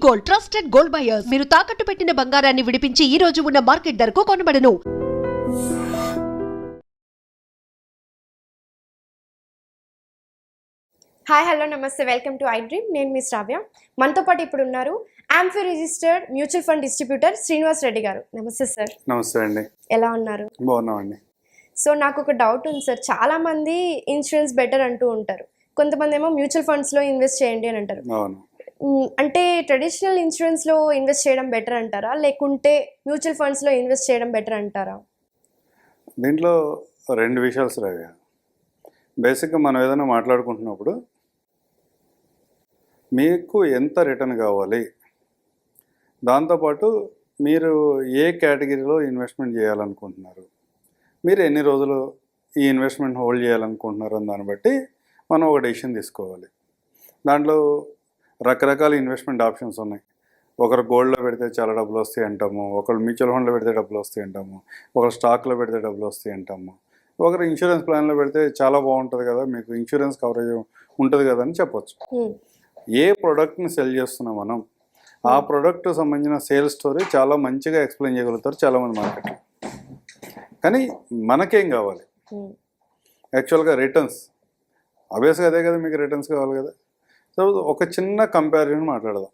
Gold trusted gold buyers మీరు తాకట్టు పెట్టిన బంగారాన్ని విడిపించి ఈ రోజు ఉన్న మార్కెట్ ధరకు కొనబడను. హాయ్ హలో నమస్తే, వెల్కమ్ టు ఐ డ్రీమ్. నేను మీ శ్రావ్య. మనతో పాటు ఇప్పుడు ఉన్నారు amphi registered mutual fund distributor Srinivas Reddy గారు. నమస్తే సార్. నమస్తే అండి. ఎలా ఉన్నారు? బాగున్నామండి. సో నాకు ఒక డౌట్ ఉంది సార్. చాలా మంది ఇన్సూరెన్స్ బెటర్ అంటూ ఉంటారు, కొంతమంది ఏమో మ్యూచువల్ ఫండ్స్లో ఇన్వెస్ట్ చేయండి అని అంటారు. అవును. అంటే ట్రెడిషనల్ ఇన్సూరెన్స్లో ఇన్వెస్ట్ చేయడం బెటర్ అంటారా, లేకుంటే మ్యూచువల్ ఫండ్స్లో ఇన్వెస్ట్ చేయడం బెటర్ అంటారా? దీంట్లో రెండు విషయాలు శ్రావ్య. బేసిక్గా మనం ఏదైనా మాట్లాడుకుంటున్నప్పుడు మీకు ఎంత రిటర్న్ కావాలి, దాంతోపాటు మీరు ఏ కేటగిరీలో ఇన్వెస్ట్మెంట్ చేయాలనుకుంటున్నారు, మీరు ఎన్ని రోజులు ఈ ఇన్వెస్ట్మెంట్ హోల్డ్ చేయాలనుకుంటున్నారు అని దాన్ని బట్టి మనం ఒక డెసిషన్ తీసుకోవాలి. దాంట్లో రకరకాల ఇన్వెస్ట్మెంట్ ఆప్షన్స్ ఉన్నాయి. ఒకరు గోల్డ్లో పెడితే చాలా డబ్బులు వస్తాయి అంటాము, ఒకరు మ్యూచువల్ ఫండ్లో పెడితే డబ్బులు వస్తాయి అంటాము, ఒకరు స్టాక్లో పెడితే డబ్బులు వస్తాయి అంటాము, ఒకరు ఇన్సూరెన్స్ ప్లాన్లో పెడితే చాలా బాగుంటుంది కదా, మీకు ఇన్సూరెన్స్ కవరేజ్ ఉంటుంది కదా అని చెప్పొచ్చు. ఏ ప్రోడక్ట్ని సెల్ చేస్తున్నాం మనం, ఆ ప్రోడక్ట్ సంబంధించిన సేల్స్ స్టోరీ చాలా మంచిగా ఎక్స్ప్లెయిన్ చేయగలుగుతారు చాలామంది మార్కెట్లో. కానీ మనకేం కావాలి? యాక్చువల్గా రిటర్న్స్. ఆబ్వియస్గా అదే కదా, మీకు రిటర్న్స్ కావాలి కదా. సో ఒక చిన్న కంపారిజన్ మాట్లాడదాం.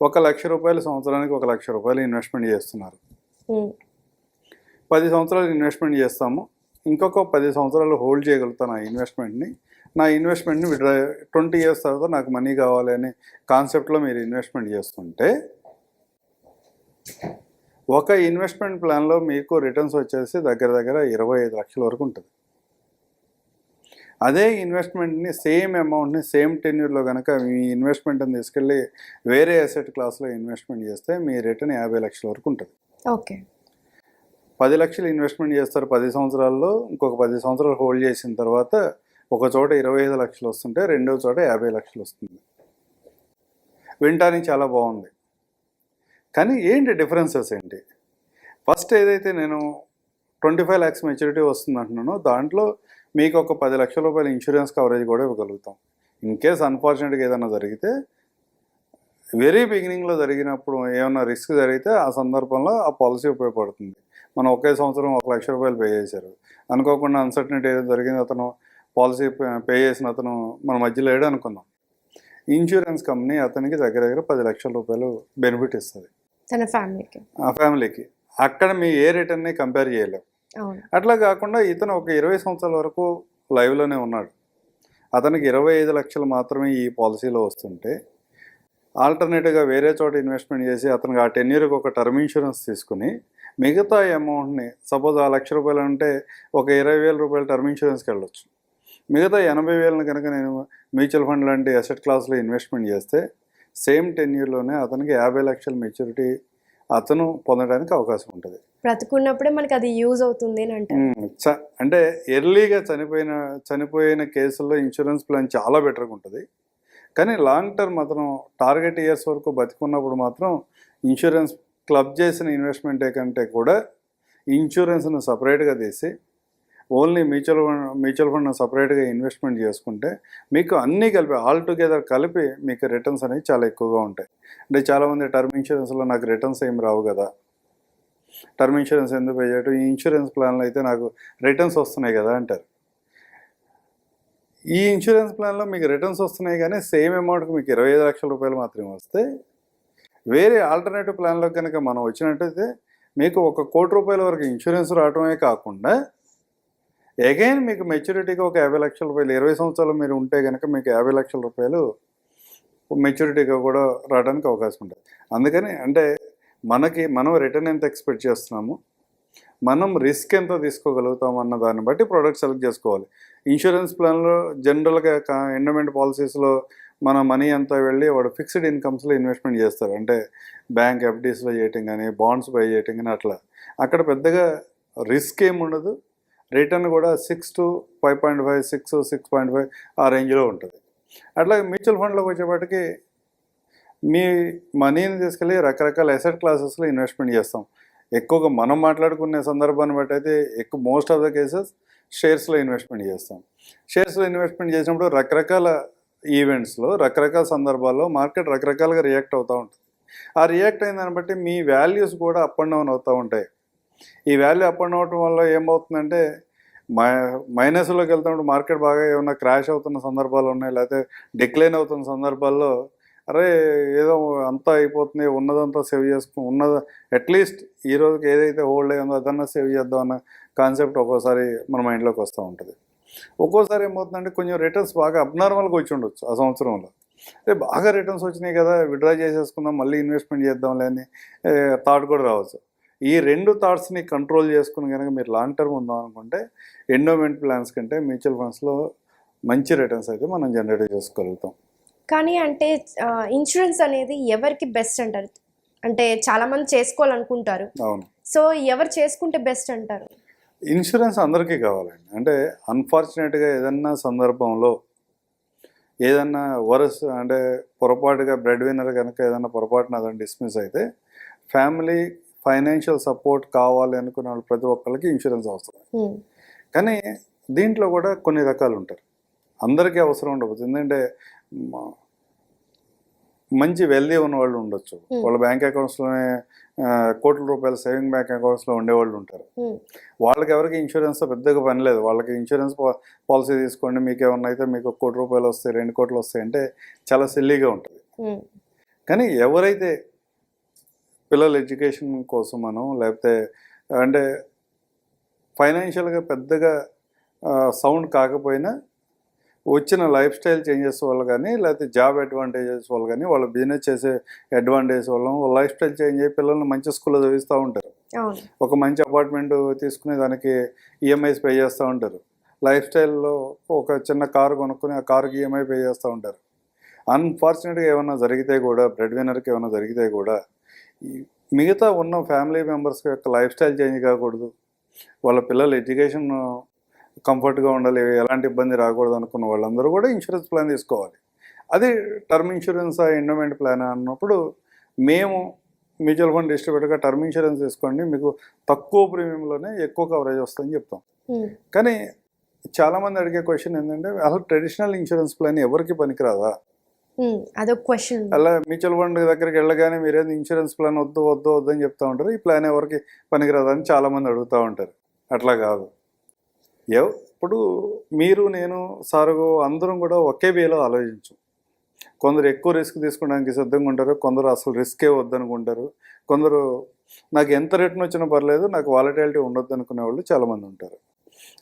1 లక్ష రూపాయలు సంవత్సరానికి 1 లక్ష రూపాయలు ఇన్వెస్ట్మెంట్ చేస్తున్నారు. 10 సంవత్సరాలు ఇన్వెస్ట్మెంట్ చేస్తాము, ఇంకొక 10 సంవత్సరాలు హోల్డ్ చేయగలుగుతాను నా ఇన్వెస్ట్మెంట్ని విడ్రా 20 ఇయర్స్ తర్వాత నాకు మనీ కావాలి అనే కాన్సెప్ట్లో మీరు ఇన్వెస్ట్మెంట్ చేస్తుంటే ఒక ఇన్వెస్ట్మెంట్ ప్లాన్లో మీకు రిటర్న్స్ వచ్చేసి దగ్గర 25 లక్షల వరకు ఉంటుంది. అదే ఇన్వెస్ట్మెంట్ని సేమ్ అమౌంట్ని సేమ్ టెన్యూర్లో కనుక మీ ఇన్వెస్ట్మెంట్ని తీసుకెళ్ళి వేరే అసెట్ క్లాస్లో ఇన్వెస్ట్మెంట్ చేస్తే మీ రిటర్న్ 50 లక్షల వరకు ఉంటుంది. ఓకే. 10 లక్షలు ఇన్వెస్ట్మెంట్ చేస్తారు 10 సంవత్సరాల్లో, ఇంకొక 10 సంవత్సరాలు హోల్డ్ చేసిన తర్వాత ఒక చోట 25 లక్షలు వస్తుంటే రెండో చోట 50 లక్షలు వస్తుంది. వినటానికి చాలా బాగుంది, కానీ ఏంటి డిఫరెన్సెస్ ఏంటి? ఫస్ట్ ఏదైతే నేను 25 lakhs మెచ్యూరిటీ వస్తుంది అంటున్నానో దాంట్లో మీకు ఒక 10 లక్షల రూపాయల ఇన్సూరెన్స్ కవరేజ్ కూడా ఇవ్వగలుగుతాం. ఇన్ కేస్ అన్ఫార్చునేట్గా ఏదైనా జరిగితే, వెరీ బిగినింగ్లో జరిగినప్పుడు ఏమైనా రిస్క్ జరిగితే ఆ సందర్భంలో ఆ పాలసీ ఉపయోగపడుతుంది. మనం ఒకే సంవత్సరం 1 లక్ష రూపాయలు పే చేశారు, అనుకోకుండా అన్సర్టనిటీ ఏదో జరిగింది, అతను పాలసీ పే చేసిన అతను మన మధ్యలో లేడు అనుకుందాం. ఇన్సూరెన్స్ కంపెనీ అతనికి దగ్గర 10 లక్షల రూపాయలు బెనిఫిట్ ఇస్తుంది తన ఫ్యామిలీకి, ఆ ఫ్యామిలీకి. అక్కడ మీ ఏ రిటర్న్ని కంపేర్ చేయలేం. అట్లా కాకుండా ఇతను ఒక 20 సంవత్సరాల వరకు లైవ్లోనే ఉన్నాడు, అతనికి 25 లక్షలు మాత్రమే ఈ పాలసీలో వస్తుంటే, ఆల్టర్నేటివ్గా వేరే చోట ఇన్వెస్ట్మెంట్ చేసి అతనికి ఆ 10 years ఒక టర్మ్ ఇన్సూరెన్స్ తీసుకుని మిగతా అమౌంట్ని, సపోజ్ ఆ 1 లక్ష రూపాయలు అంటే ఒక 20,000 రూపాయలు టర్మ్ ఇన్సూరెన్స్కి వెళ్ళొచ్చు, మిగతా 80,000 కనుక నేను మ్యూచువల్ ఫండ్ లాంటి అసెట్ క్లాస్లో ఇన్వెస్ట్మెంట్ చేస్తే సేమ్ 10 yearsలోనే అతనికి 50 లక్షల మెచ్యూరిటీ అతను పొందడానికి అవకాశం ఉంటుంది. బ్రతుకున్నప్పుడే మనకి అది యూజ్ అవుతుంది అని అంటే. అంటే ఎర్లీగా చనిపోయిన కేసుల్లో ఇన్సూరెన్స్ ప్లాన్ చాలా బెటర్గా ఉంటుంది. కానీ లాంగ్ టర్మ్ అతను టార్గెట్ ఇయర్స్ వరకు బతికున్నప్పుడు మాత్రం ఇన్సూరెన్స్ క్లబ్ చేసిన ఇన్వెస్ట్మెంటే కంటే కూడా ఇన్సూరెన్స్ను సపరేట్గా తీసి ఓన్లీ మ్యూచువల్ ఫండ్ సపరేట్గా ఇన్వెస్ట్మెంట్ చేసుకుంటే మీకు అన్నీ కలిపి ఆల్ టుగెదర్ కలిపి మీకు రిటర్న్స్ అనేవి చాలా ఎక్కువగా ఉంటాయి. అంటే చాలామంది టర్మ్ ఇన్సూరెన్స్లో నాకు రిటర్న్స్ ఏం రావు కదా, టర్మ్ ఇన్సూరెన్స్ ఎందుకు పే చేయటం, ఈ ఇన్సూరెన్స్ ప్లాన్లో అయితే నాకు రిటర్న్స్ వస్తున్నాయి కదా అంటారు. ఈ ఇన్సూరెన్స్ ప్లాన్లో మీకు రిటర్న్స్ వస్తున్నాయి కానీ సేమ్ అమౌంట్కి మీకు 25 లక్షల రూపాయలు మాత్రమే వస్తే, వేరే ఆల్టర్నేటివ్ ప్లాన్లో కనుక మనం వచ్చినట్టయితే మీకు 1 కోటి రూపాయల వరకు ఇన్సూరెన్స్ రావటమే కాకుండా అగైన్ మీకు మెచ్యూరిటీగా ఒక 50 లక్షల రూపాయలు, 20 సంవత్సరాలు మీరు ఉంటే కనుక మీకు 50 లక్షల రూపాయలు మెచ్యూరిటీగా కూడా రావడానికి అవకాశం ఉంటుంది. అందుకని అంటే మనం రిటర్న్ ఎంత ఎక్స్పెక్ట్ చేస్తున్నాము, మనం రిస్క్ ఎంత తీసుకోగలుగుతాం అన్న దాన్ని బట్టి ప్రోడక్ట్ సెలెక్ట్ చేసుకోవాలి. ఇన్సూరెన్స్ ప్లాన్లో జనరల్గా ఎండోమెంట్ పాలసీస్లో మన మనీ అంతా వెళ్ళి వాడు ఫిక్స్డ్ ఇన్కమ్స్లో ఇన్వెస్ట్మెంట్ చేస్తారు. అంటే బ్యాంక్ ఎఫ్డీస్లో చేయటం కానీ, బాండ్స్ బై చేయటం కానీ, అట్లా అక్కడ పెద్దగా రిస్క్ ఏముండదు. రిటర్న్ కూడా 6 to 5.5, 6.5 ఆ రేంజ్లో ఉంటుంది. అట్లాగే మ్యూచువల్ ఫండ్లోకి వచ్చేపాటికి మీ మనీని తీసుకెళ్ళి రకరకాల అసెట్ క్లాసెస్లో ఇన్వెస్ట్మెంట్ చేస్తాం. ఎక్కువగా మనం మాట్లాడుకునే సందర్భాన్ని బట్టి అయితే మోస్ట్ ఆఫ్ ద కేసెస్ షేర్స్లో ఇన్వెస్ట్మెంట్ చేస్తాం. షేర్స్లో ఇన్వెస్ట్మెంట్ చేసినప్పుడు రకరకాల ఈవెంట్స్లో రకరకాల సందర్భాల్లో మార్కెట్ రకరకాలుగా రియాక్ట్ అవుతూ ఉంటుంది. ఆ రియాక్ట్ అయిన దాన్ని బట్టి మీ వాల్యూస్ కూడా అప్ అండ్ డౌన్ అవుతూ ఉంటాయి. ఈ వాల్యూ అప్ అండ్ అవటం వల్ల ఏమవుతుందంటే మైనస్లోకి వెళ్తున్నప్పుడు మార్కెట్ బాగా ఏమైనా క్రాష్ అవుతున్న సందర్భాలు ఉన్నాయి, లేకపోతే డిక్లైన్ అవుతున్న సందర్భాల్లో అరే ఏదో అంతా అయిపోతుంది, ఉన్నదంతా సేవ్ ఉన్నది అట్లీస్ట్ ఈ రోజుకి ఏదైతే హోల్డ్ అయ్యిందో అదన్నా సేవ్ చేద్దాం అన్న కాన్సెప్ట్ ఒక్కోసారి మన మైండ్లోకి వస్తూ ఉంటుంది. ఒక్కోసారి ఏమవుతుందంటే కొంచెం రిటర్న్స్ బాగా అబ్నార్మల్గా వచ్చి ఉండొచ్చు ఆ సంవత్సరంలో. అంటే బాగా రిటర్న్స్ వచ్చినాయి కదా, విత్డ్రా చేసేసుకుందాం, మళ్ళీ ఇన్వెస్ట్మెంట్ చేద్దాంలే అని థాట్ కూడా రావచ్చు. ఈ రెండు థాట్స్ని కంట్రోల్ చేసుకుని కనుక మీరు లాంగ్ టర్మ్ ఉందాం అనుకుంటే ఎండోమెంట్ ప్లాన్స్ కంటే మ్యూచువల్ ఫండ్స్లో మంచి రిటర్న్స్ అయితే మనం జనరేట్ చేసుకోగలుగుతాం. కానీ అంటే ఇన్సూరెన్స్ అనేది ఎవరికి బెస్ట్ అంటారు? అంటే చాలామంది చేసుకోవాలనుకుంటారు. అవును. సో ఎవరు చేసుకుంటే బెస్ట్ అంటారు? ఇన్సూరెన్స్ అందరికీ కావాలండి. అంటే అన్ఫార్చునేట్గా ఏదన్నా సందర్భంలో ఏదన్నా అంటే పొరపాటుగా బ్రెడ్ విన్నర్ కనుక ఏదన్నా పొరపాటున అదని డిస్మిస్ అయితే ఫ్యామిలీ ఫైనాన్షియల్ సపోర్ట్ కావాలి అనుకునే వాళ్ళు ప్రతి ఒక్కరికి ఇన్సూరెన్స్ అవసరం. కానీ దీంట్లో కూడా కొన్ని రకాలు ఉంటారు, అందరికీ అవసరం ఉండవచ్చు. ఎందుకంటే మంచి వెల్దీ ఉన్న వాళ్ళు ఉండొచ్చు, వాళ్ళ బ్యాంక్ అకౌంట్స్లోనే కోట్ల రూపాయల సేవింగ్ బ్యాంక్ అకౌంట్స్లో ఉండేవాళ్ళు ఉంటారు. వాళ్ళకి ఎవరికి ఇన్సూరెన్స్ పెద్దగా పని లేదు. వాళ్ళకి ఇన్సూరెన్స్ పాలసీ తీసుకోండి, మీకు ఏమన్నా అయితే మీకు 1 కోటి రూపాయలు వస్తాయి, 2 కోట్లు వస్తాయి అంటే చాలా సిల్లీగా ఉంటుంది. కానీ ఎవరైతే పిల్లల ఎడ్యుకేషన్ కోసమనో లేకపోతే అంటే ఫైనాన్షియల్గా పెద్దగా సౌండ్ కాకపోయినా వచ్చిన లైఫ్ స్టైల్ చేంజెస్ వల్ల కానీ లేకపోతే జాబ్ అడ్వాంటేజెస్ వల్ల కానీ వాళ్ళ బిజినెస్ చేసే అడ్వాంటేజ్ వల్ల వాళ్ళ లైఫ్ స్టైల్ చేంజ్ అయ్యి పిల్లల్ని మంచి స్కూల్లో చదివిస్తూ ఉంటారు. ఒక మంచి అపార్ట్మెంట్ తీసుకుని దానికి ఈఎంఐస్ పే చేస్తూ ఉంటారు. లైఫ్ స్టైల్లో ఒక చిన్న కారు కొనుక్కొని ఆ కారుకి ఈఎంఐ పే చేస్తూ ఉంటారు. అన్ఫార్చునేట్గా ఏమైనా జరిగితే కూడా, బ్రెడ్ విన్నర్కి ఏమైనా జరిగితే కూడా మిగతా ఉన్న ఫ్యామిలీ మెంబర్స్ యొక్క లైఫ్ స్టైల్ చేంజ్ కాకూడదు, వాళ్ళ పిల్లల ఎడ్యుకేషన్ కంఫర్ట్గా ఉండాలి, ఎలాంటి ఇబ్బంది రాకూడదు అనుకున్న వాళ్ళందరూ కూడా ఇన్సూరెన్స్ ప్లాన్ తీసుకోవాలి. అది టర్మ్ ఇన్సూరెన్స్ ఎండోమెంట్ ప్లాన్ అన్నప్పుడు మేము మ్యూచువల్ ఫండ్ డిస్ట్రిబ్యూటర్గా టర్మ్ ఇన్సూరెన్స్ తీసుకోండి, మీకు తక్కువ ప్రీమియంలోనే ఎక్కువ కవరేజ్ వస్తుందని చెప్తాం. కానీ చాలామంది అడిగే క్వశ్చన్ ఏంటంటే అసలు ట్రెడిషనల్ ఇన్సూరెన్స్ ప్లాన్ ఎవరికి పనికిరాదా? అదొక క్వశ్చన్. అలా మ్యూచువల్ ఫండ్ దగ్గరికి వెళ్ళగానే మీరేది ఇన్సూరెన్స్ ప్లాన్ వద్దు అని చెప్తూ ఉంటారు, ఈ ప్లాన్ ఎవరికి పనికిరాదని చాలామంది అడుగుతూ ఉంటారు. అట్లా కాదు. ఇప్పుడు మీరు, నేను, సారు అందరం కూడా ఒకే వేలో ఆలోచించు. కొందరు ఎక్కువ రిస్క్ తీసుకోవడానికి సిద్ధంగా ఉంటారు, కొందరు అసలు రిస్కే వద్దనుకుంటారు, కొందరు నాకు ఎంత రిటర్న్ వచ్చినా పర్లేదు, నాకు వాలటిలిటీ ఉండొద్దు అనుకునే వాళ్ళు చాలామంది ఉంటారు.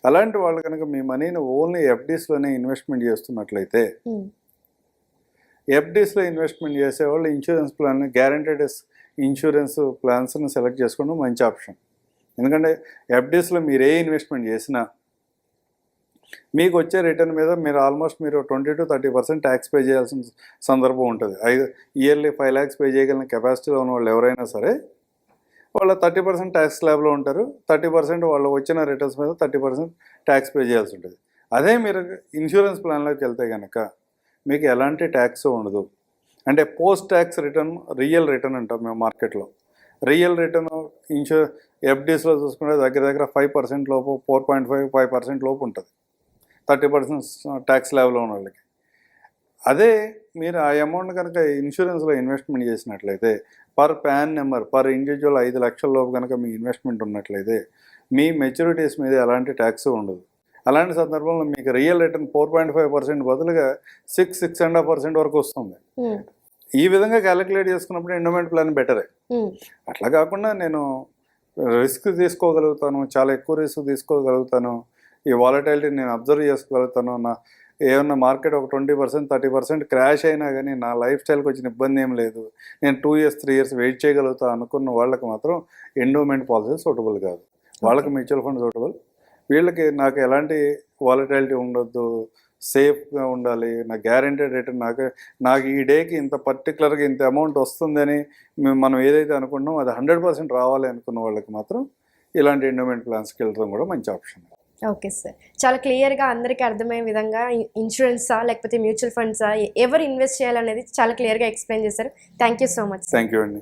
అలాంటి వాళ్ళు కనుక మీ మనీని ఓన్లీ ఎఫ్డీస్లోనే ఇన్వెస్ట్మెంట్ చేస్తున్నట్లయితే, ఎఫ్డీస్లో ఇన్వెస్ట్మెంట్ చేసేవాళ్ళు ఇన్సూరెన్స్ ప్లాన్, గ్యారంటీడ్ ఇన్సూరెన్స్ ప్లాన్స్ని సెలెక్ట్ చేసుకోవడం మంచి ఆప్షన్. ఎందుకంటే ఎఫ్డీస్లో మీరు ఏ ఇన్వెస్ట్మెంట్ చేసినా మీకు వచ్చే రిటర్న్ మీద మీరు ఆల్మోస్ట్ 20 to 30% ట్యాక్స్ పే చేయాల్సిన సందర్భం ఉంటుంది. ఇయర్లీ 5 lakhs పే చేయగలిగిన కెపాసిటీలో ఉన్న వాళ్ళు ఎవరైనా సరే వాళ్ళ 30% ట్యాక్స్ స్లాబ్లో ఉంటారు. 30% వాళ్ళు వచ్చిన రిటర్న్స్ మీద 30% ట్యాక్స్ పే చేయాల్సి ఉంటుంది. అదే మీరు ఇన్సూరెన్స్ ప్లాన్లోకి వెళ్తే కనుక మీకు ఎలాంటి ట్యాక్స్ ఉండదు. అంటే post tax return, real return అంటాం మేము మార్కెట్లో. రియల్ రిటర్న్ ఎఫ్డీస్లో చూసుకుంటే దగ్గర 5% లోపు, 4.5% లోపు ఉంటుంది 30% ట్యాక్స్ లెవెల్లో ఉన్న వాళ్ళకి. అదే మీరు ఆ అమౌంట్ కనుక ఇన్సూరెన్స్లో ఇన్వెస్ట్మెంట్ చేసినట్లయితే per pan number, per individual 5 లక్షల లోపు కనుక మీ ఇన్వెస్ట్మెంట్ ఉన్నట్లయితే మీ మెచ్యూరిటీస్ మీద ఎలాంటి ట్యాక్స్ ఉండదు. అలాంటి సందర్భంలో మీకు రియల్ రిటర్న్ 4.5% బదులుగా 6.5% వరకు వస్తుంది. ఈ విధంగా క్యాలిక్యులేట్ చేసుకున్నప్పుడు ఎండోమెంట్ ప్లాన్ బెటరే. అట్లా కాకుండా నేను రిస్క్ తీసుకోగలుగుతాను, చాలా ఎక్కువ రిస్క్ తీసుకోగలుగుతాను, ఈ వాలటిలిటీ నేను అబ్జర్వ్ చేసుకోగలుగుతాను, ఏమన్నా మార్కెట్ ఒక 20% 30% క్రాష్ అయినా కానీ నా లైఫ్ స్టైల్కి వచ్చిన ఇబ్బంది ఏం లేదు, నేను 2 years 3 years వెయిట్ చేయగలుగుతాను అనుకున్న వాళ్ళకి మాత్రం ఎండోమెంట్ పాలసీ సూటబుల్ కాదు. వాళ్ళకి మ్యూచువల్ ఫండ్ సూటబుల్. వీళ్ళకి నాకు ఎలాంటి వాలటిలిటీ ఉండొద్దు, సేఫ్గా ఉండాలి, నా గ్యారెంటెడ్ రిటర్న్, నాకు ఈ డేకి ఇంత పర్టికులర్గా ఇంత అమౌంట్ వస్తుందని మనం ఏదైతే అనుకుంటున్నామో అది 100% రావాలి అనుకున్న వాళ్ళకి మాత్రం ఇలాంటి ఎండోమెంట్ ప్లాన్స్కి వెళ్ళడం కూడా మంచి ఆప్షన్. ఓకే సార్, చాలా క్లియర్గా అందరికీ అర్థమయ్యే విధంగా ఇన్సూరెన్సా లేకపోతే మ్యూచువల్ ఫండ్సా ఎవరు ఇన్వెస్ట్ చేయాలనేది చాలా క్లియర్గా ఎక్స్ప్లెయిన్ చేశారు. Thank you so much. Thank you అండి.